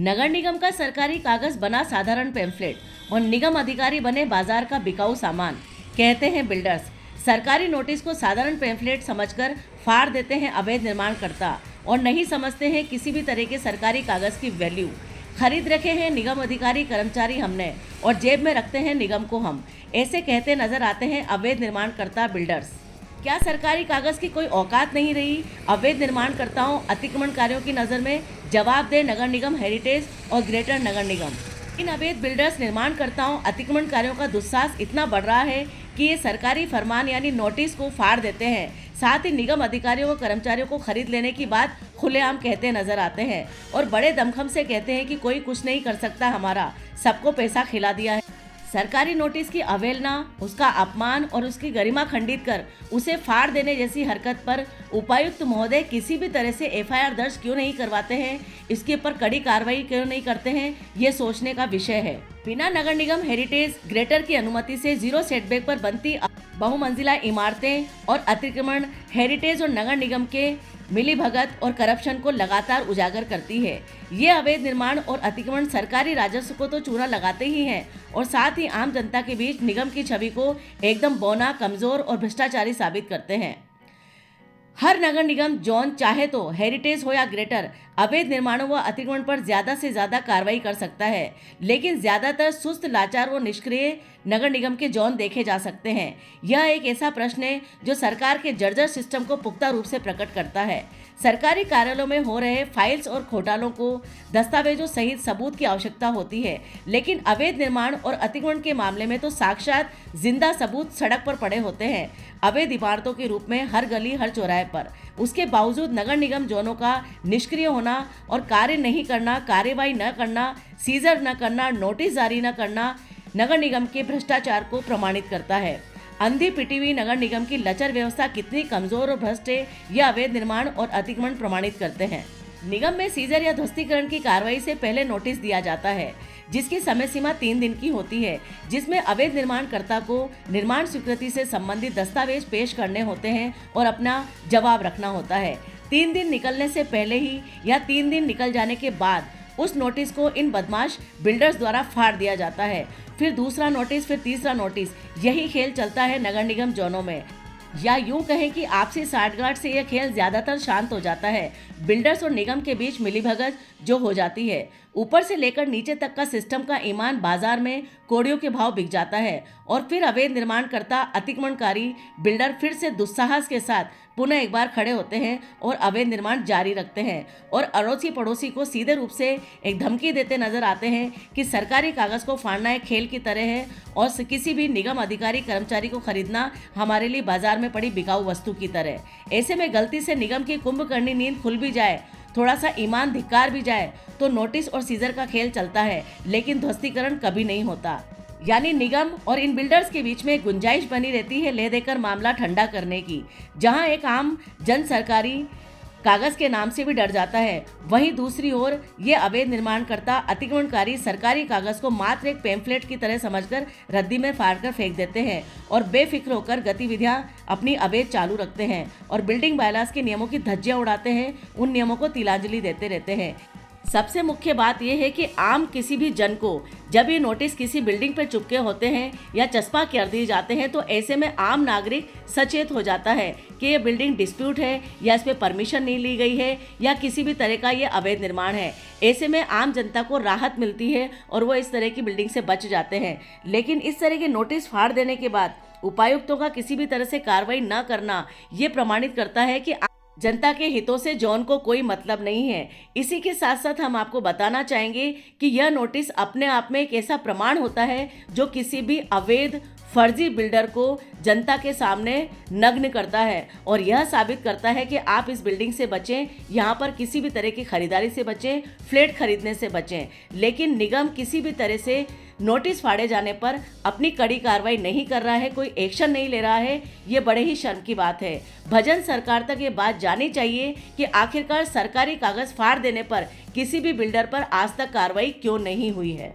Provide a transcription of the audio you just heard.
नगर निगम का सरकारी कागज बना साधारण पैम्फलेट और निगम अधिकारी बने बाजार का बिकाऊ सामान, कहते हैं बिल्डर्स। सरकारी नोटिस को साधारण पैम्फलेट समझकर फाड़ देते हैं अवैध निर्माणकर्ता और नहीं समझते हैं किसी भी तरह के सरकारी कागज की वैल्यू। खरीद रखे हैं निगम अधिकारी कर्मचारी हमने और जेब में रखते हैं निगम को हम, ऐसे कहते नजर आते हैं अवैध निर्माणकर्ता बिल्डर्स। क्या सरकारी कागज की कोई औकात नहीं रही अवैध निर्माणकर्ताओं अतिक्रमणकारियों की नज़र में? जवाब दे नगर निगम हेरिटेज और ग्रेटर नगर निगम। इन अवैध बिल्डर्स निर्माणकर्ताओं अतिक्रमणकारियों का दुस्साहस इतना बढ़ रहा है कि ये सरकारी फरमान यानी नोटिस को फाड़ देते हैं, साथ ही निगम अधिकारियों व कर्मचारियों को खरीद लेने की बात खुलेआम कहते नजर आते हैं और बड़े दमखम से कहते हैं कि कोई कुछ नहीं कर सकता, हमारा सबको पैसा खिला दिया है। सरकारी नोटिस की अवहेलना, उसका अपमान और उसकी गरिमा खंडित कर उसे फाड़ देने जैसी हरकत पर उपायुक्त महोदय किसी भी तरह से एफआईआर दर्ज क्यों नहीं करवाते हैं, इसके ऊपर कड़ी कार्रवाई क्यों नहीं करते हैं, ये सोचने का विषय है। बिना नगर निगम हेरिटेज ग्रेटर की अनुमति से जीरो सेटबैक पर बनती बहुमंजिला इमारतें और अतिक्रमण हेरिटेज और नगर निगम के मिलीभगत और करप्शन को लगातार उजागर करती है। ये अवैध निर्माण और अतिक्रमण सरकारी राजस्व को तो चूना लगाते ही हैं और साथ ही आम जनता के बीच निगम की छवि को एकदम बौना, कमजोर और भ्रष्टाचारी साबित करते हैं। हर नगर निगम जोन चाहे तो हेरिटेज हो या ग्रेटर अवैध निर्माणों व अतिक्रमण पर ज्यादा से ज्यादा कार्रवाई कर सकता है, लेकिन ज्यादातर सुस्त, लाचार व निष्क्रिय नगर निगम के जोन देखे जा सकते हैं। यह एक ऐसा प्रश्न है जो सरकार के जर्जर सिस्टम को पुख्ता रूप से प्रकट करता है। सरकारी कार्यालयों में हो रहे फाइल्स और घोटालों को दस्तावेजों सहित सबूत की आवश्यकता होती है, लेकिन अवैध निर्माण और अतिक्रमण के मामले में तो साक्षात जिंदा सबूत सड़क पर पड़े होते हैं, अवैध इमारतों के रूप में हर गली हर चौराहे पर। उसके बावजूद नगर निगम जोनों का निष्क्रिय होना और कार्य नहीं करना, कार्यवाही न करना, सीजर न करना, नोटिस जारी न करना नगर निगम के भ्रष्टाचार को प्रमाणित करता है। अंधी पिटी हुई नगर निगम की लचर व्यवस्था कितनी कमजोर और भ्रष्ट है, यह अवैध निर्माण और अतिक्रमण प्रमाणित करते हैं। निगम में सीजर या ध्वस्तीकरण की कार्रवाई से पहले नोटिस दिया जाता है, जिसकी समय सीमा 3 दिन की होती है, जिसमें अवैध निर्माणकर्ता को निर्माण स्वीकृति से संबंधित दस्तावेज पेश करने होते हैं और अपना जवाब रखना होता है। 3 दिन निकलने से पहले ही या 3 दिन निकल जाने के बाद उस नोटिस को इन बदमाश बिल्डर्स द्वारा फाड़ दिया जाता है। फिर दूसरा नोटिस, फिर तीसरा नोटिस, यही खेल चलता है नगर निगम जोनों में। या यूं कहें कि आपसी साठगांठ से यह खेल ज्यादातर शांत हो जाता है। बिल्डर्स और निगम के बीच मिलीभगत जो हो जाती है, ऊपर से लेकर नीचे तक का सिस्टम का ईमान बाजार में कोड़ियों के भाव बिक जाता है और फिर अवैध निर्माणकर्ता अतिक्रमणकारी बिल्डर फिर से दुस्साहस के साथ पुनः एक बार खड़े होते हैं और अवैध निर्माण जारी रखते हैं और अड़ोसी पड़ोसी को सीधे रूप से एक धमकी देते नजर आते हैं कि सरकारी कागज को फाड़ना एक खेल की तरह है और किसी भी निगम अधिकारी कर्मचारी को खरीदना हमारे लिए बाजार में पड़ी बिकाऊ वस्तु की तरह। ऐसे में गलती से निगम की कुंभकर्णी नींद खुल भी जाए, थोड़ा सा ईमान धिक्कार भी जाए तो नोटिस और सीजर का खेल चलता है, लेकिन ध्वस्तीकरण कभी नहीं होता। यानी निगम और इन बिल्डर्स के बीच में गुंजाइश बनी रहती है ले देकर मामला ठंडा करने की। जहां एक आम जन सरकारी कागज के नाम से भी डर जाता है, वहीं दूसरी ओर ये अवैध निर्माणकर्ता अतिक्रमणकारी सरकारी कागज को मात्र एक पैम्फलेट की तरह समझकर रद्दी में फाड़कर फेंक देते हैं और बेफिक्र होकर गतिविधियां अपनी अवैध चालू रखते हैं और बिल्डिंग बायलास के नियमों की धज्जियां उड़ाते हैं, उन नियमों को तिलांजलि देते रहते हैं। सबसे मुख्य बात यह है कि आम किसी भी जन को जब ये नोटिस किसी बिल्डिंग पर चिपके होते हैं या चस्पा कर दिए जाते हैं, तो ऐसे में आम नागरिक सचेत हो जाता है कि ये बिल्डिंग डिस्प्यूट है या इस पे परमिशन नहीं ली गई है या किसी भी तरह का ये अवैध निर्माण है। ऐसे में आम जनता को राहत मिलती है और वो इस तरह की बिल्डिंग से बच जाते हैं। लेकिन इस तरह के नोटिस फाड़ देने के बाद उपायुक्तों का किसी भी तरह से कार्रवाई न करना ये प्रमाणित करता है कि जनता के हितों से जोन को कोई मतलब नहीं है। इसी के साथ साथ हम आपको बताना चाहेंगे कि यह नोटिस अपने आप में एक ऐसा प्रमाण होता है जो किसी भी अवैध फर्जी बिल्डर को जनता के सामने नग्न करता है और यह साबित करता है कि आप इस बिल्डिंग से बचें, यहाँ पर किसी भी तरह की खरीदारी से बचें, फ्लैट खरीदने से बचें। लेकिन निगम किसी भी तरह से नोटिस फाड़े जाने पर अपनी कड़ी कार्रवाई नहीं कर रहा है, कोई एक्शन नहीं ले रहा है, ये बड़े ही शर्म की बात है। भजन सरकार तक ये बात जानी चाहिए कि आखिरकार सरकारी कागज फाड़ देने पर किसी भी बिल्डर पर आज तक कार्रवाई क्यों नहीं हुई है।